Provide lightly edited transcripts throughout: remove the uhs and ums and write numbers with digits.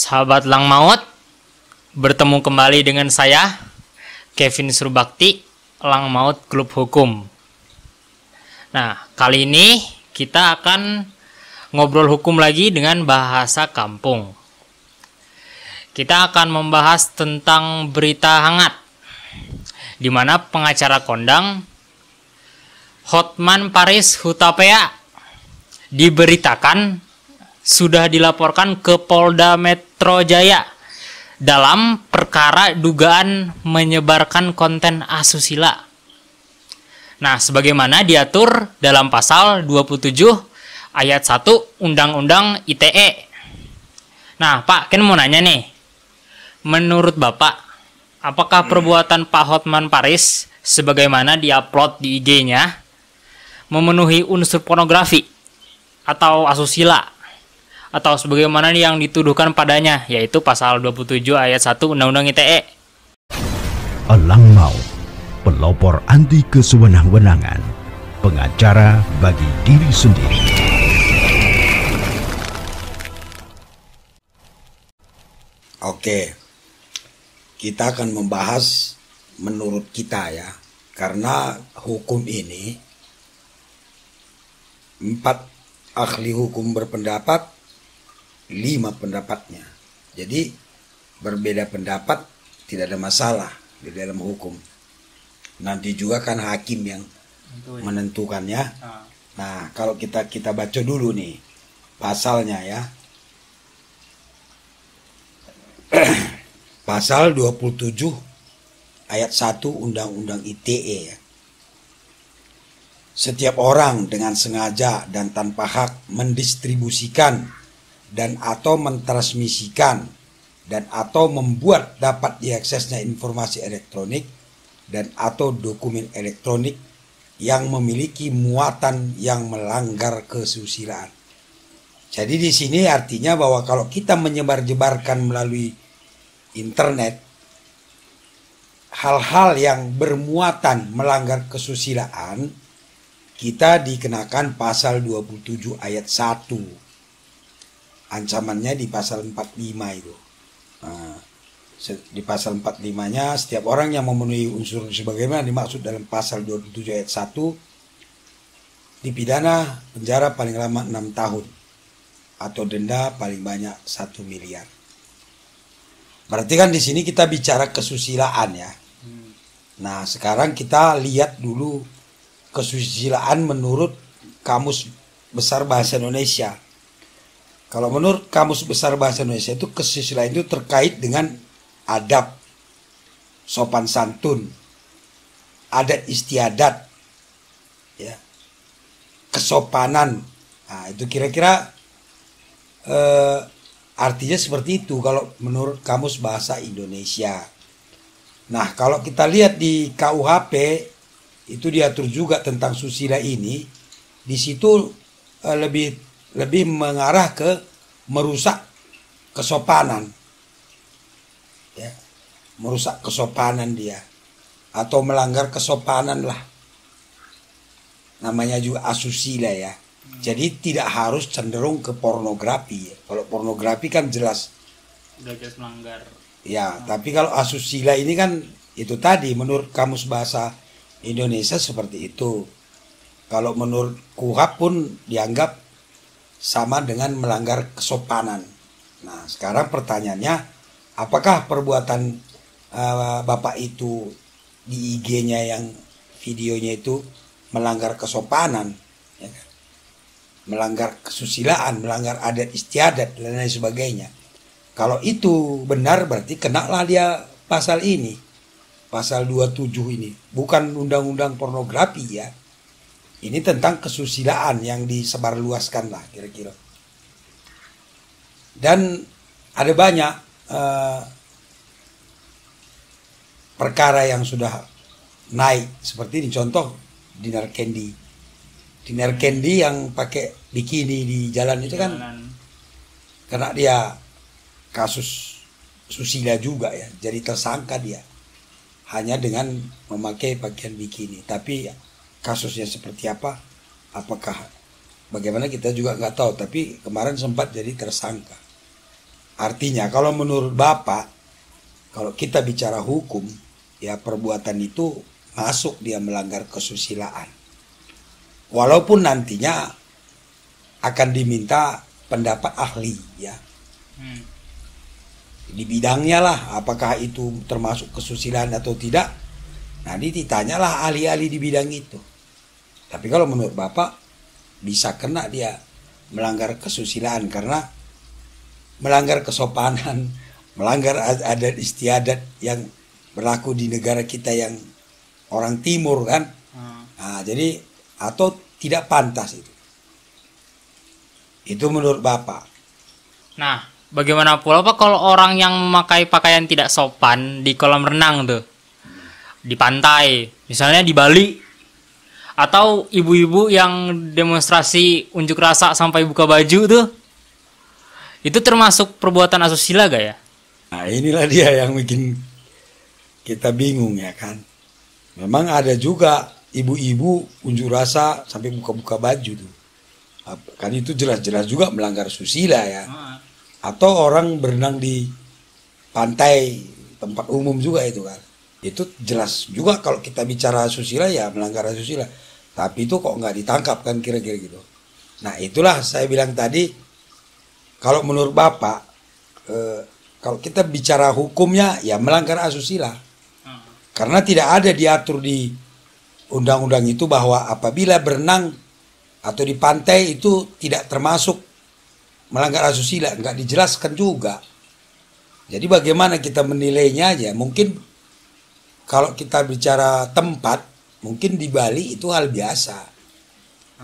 Sahabat Lang Maut, bertemu kembali dengan saya, Kevin Surbakti, Lang Maut Klub Hukum. Nah, kali ini kita akan ngobrol hukum lagi dengan bahasa kampung. Kita akan membahas tentang berita hangat, di mana pengacara kondang Hotman Paris Hutapea diberitakan sudah dilaporkan ke Polda Metro Jaya dalam perkara dugaan menyebarkan konten asusila. Nah, sebagaimana diatur dalam pasal 27 ayat 1 Undang-Undang ITE. Nah, Pak, Ken mau nanya nih. Menurut Bapak, apakah perbuatan Pak Hotman Paris sebagaimana diupload di IG-nya memenuhi unsur pornografi atau asusila, atau sebagaimana yang dituduhkan padanya, yaitu pasal 27 ayat 1 Undang-Undang ITE? Lang Maut, pelopor anti kesewenang-wenangan, pengacara bagi diri sendiri. Oke, kita akan membahas menurut kita ya, karena hukum ini 4 ahli hukum berpendapat, 5 pendapatnya. Jadi berbeda pendapat tidak ada masalah di dalam hukum. Nanti juga kan hakim yang menentukannya. Nah, kalau kita baca dulu nih pasalnya ya. Pasal 27 ayat 1 Undang-Undang ITE ya. Setiap orang dengan sengaja dan tanpa hak mendistribusikan dan atau mentransmisikan dan atau membuat dapat diaksesnya informasi elektronik dan atau dokumen elektronik yang memiliki muatan yang melanggar kesusilaan. Jadi di sini artinya bahwa kalau kita menyebar-jebarkan melalui internet hal-hal yang bermuatan melanggar kesusilaan, kita dikenakan pasal 27 ayat 1. Ancamannya di pasal 45 itu. Nah, di pasal 45-nya, setiap orang yang memenuhi unsur sebagaimana dimaksud dalam pasal 27 ayat 1 dipidana penjara paling lama 6 tahun atau denda paling banyak 1 miliar. Berarti kan di sini kita bicara kesusilaan ya. Nah, sekarang kita lihat dulu kesusilaan menurut Kamus Besar Bahasa Indonesia. Kalau menurut Kamus Besar Bahasa Indonesia itu kesusilaan itu terkait dengan adab, sopan santun, adat istiadat, ya, kesopanan. Nah, itu kira-kira artinya seperti itu kalau menurut Kamus Bahasa Indonesia. Nah, kalau kita lihat di KUHP itu diatur juga tentang susila ini. Di situ lebih mengarah ke merusak kesopanan, ya, merusak kesopanan dia atau melanggar kesopanan lah. Namanya juga asusila ya. Jadi tidak harus cenderung ke pornografi. Ya. Kalau pornografi kan jelas melanggar. Ya, tapi kalau asusila ini kan itu tadi menurut Kamus Bahasa Indonesia seperti itu. Kalau menurut KUHP pun dianggap sama dengan melanggar kesopanan. Nah, sekarang pertanyaannya, apakah perbuatan Bapak itu di IG-nya yang videonya itu melanggar kesopanan, ya kan? Melanggar kesusilaan, melanggar adat istiadat dan lain sebagainya. Kalau itu benar berarti kenalah dia pasal ini. Pasal 27 ini bukan undang-undang pornografi ya. Ini tentang kesusilaan yang disebarluaskan lah kira-kira. Dan ada banyak perkara yang sudah naik seperti ini, contoh Dinar Kendi. Dinar Kendi yang pakai bikini di jalan itu kan karena dia kasus susila juga ya. Jadi tersangka dia hanya dengan memakai pakaian bikini. Tapi kasusnya seperti apa, apakah bagaimana kita juga nggak tahu. Tapi kemarin sempat jadi tersangka. Artinya kalau menurut Bapak, kalau kita bicara hukum, ya perbuatan itu masuk dia melanggar kesusilaan. Walaupun nantinya akan diminta pendapat ahli ya. Di bidangnya lah, apakah itu termasuk kesusilaan atau tidak. Nanti ditanyalah ahli-ahli di bidang itu. Tapi kalau menurut Bapak, bisa kena dia melanggar kesusilaan karena melanggar kesopanan, melanggar adat istiadat yang berlaku di negara kita yang orang timur kan. Nah, jadi atau tidak pantas itu. Itu menurut Bapak. Nah, bagaimana pula Pak kalau orang yang memakai pakaian tidak sopan di kolam renang tuh? Di pantai, misalnya di Bali. Atau ibu-ibu yang demonstrasi unjuk rasa sampai buka baju tuh. Itu termasuk perbuatan asusila gak ya? Nah, inilah dia yang bikin kita bingung ya kan. Memang ada juga ibu-ibu unjuk rasa sampai buka-buka baju tuh. Kan itu jelas-jelas juga melanggar susila ya. Atau orang berenang di pantai tempat umum juga itu kan. Itu jelas juga kalau kita bicara asusila ya melanggar asusila. Tapi itu kok nggak ditangkap kan kira-kira gitu. Nah itulah saya bilang tadi. Kalau menurut Bapak, kalau kita bicara hukumnya ya melanggar asusila. Karena tidak ada diatur di undang-undang itu bahwa apabila berenang atau di pantai itu tidak termasuk melanggar asusila, nggak dijelaskan juga. Jadi bagaimana kita menilainya aja? Mungkin kalau kita bicara tempat, mungkin di Bali itu hal biasa.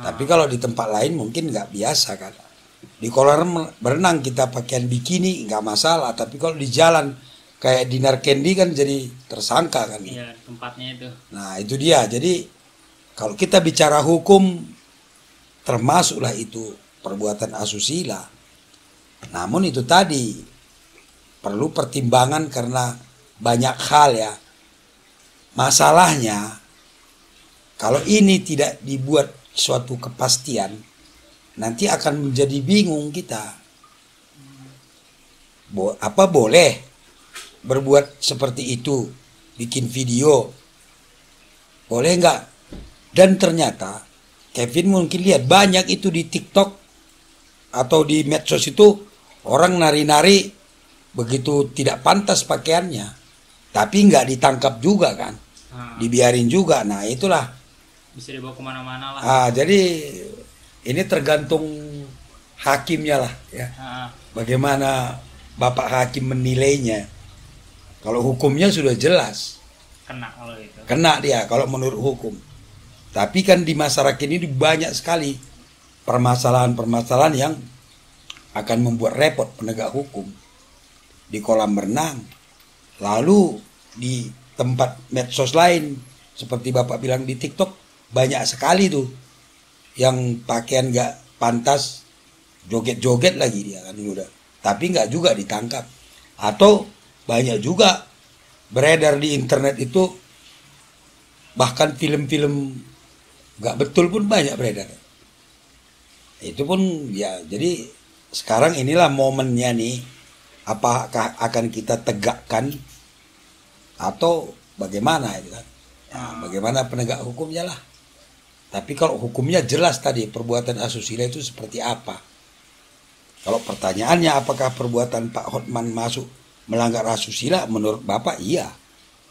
Tapi kalau di tempat lain mungkin nggak biasa kan. Di kolam berenang kita pakaian bikini nggak masalah, tapi kalau di jalan kayak di Narkendi kan jadi tersangka kan. Iya, tempatnya itu. Nah itu dia. Jadi kalau kita bicara hukum, termasuklah itu perbuatan asusila. Namun itu tadi perlu pertimbangan karena banyak hal ya. Masalahnya kalau ini tidak dibuat suatu kepastian, nanti akan menjadi bingung kita. Apa boleh berbuat seperti itu, bikin video, boleh nggak? Dan ternyata Kevin mungkin lihat banyak itu di TikTok atau di medsos itu orang nari-nari begitu tidak pantas pakaiannya, tapi nggak ditangkap juga kan, dibiarin juga. Nah itulah bisa dibawa kemana-mana lah. Jadi ini tergantung hakimnya lah ya. Bagaimana Bapak Hakim menilainya. Kalau hukumnya sudah jelas. Kena kalau itu. Kena dia kalau menurut hukum. Tapi kan di masyarakat ini banyak sekali permasalahan-permasalahan yang akan membuat repot penegak hukum. Di kolam renang. Lalu di tempat medsos lain. Seperti Bapak bilang di TikTok. Banyak sekali tuh. Yang pakaian gak pantas, joget-joget lagi dia kan udah. Tapi nggak juga ditangkap. Atau banyak juga beredar di internet itu, bahkan film-film nggak betul pun banyak beredar. Itu pun ya, jadi sekarang inilah momennya nih, apakah akan kita tegakkan atau bagaimana itu kan? Ya, bagaimana penegak hukumnya lah. Tapi kalau hukumnya jelas tadi perbuatan asusila itu seperti apa. Kalau pertanyaannya apakah perbuatan Pak Hotman masuk melanggar asusila, menurut Bapak iya.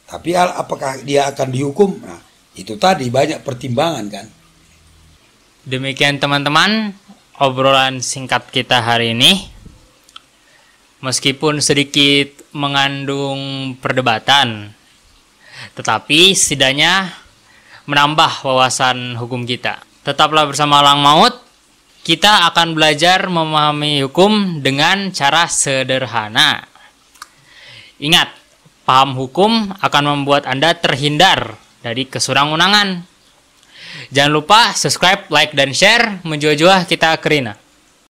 Tapi apakah dia akan dihukum? Nah, itu tadi banyak pertimbangan kan. Demikian teman-teman obrolan singkat kita hari ini. Meskipun sedikit mengandung perdebatan, tetapi setidaknya menambah wawasan hukum kita. Tetaplah bersama Lang Maut. Kita akan belajar memahami hukum dengan cara sederhana. Ingat, paham hukum akan membuat Anda terhindar dari kesurang-unangan. Jangan lupa subscribe, like, dan share. Menjua-jua kita kerina.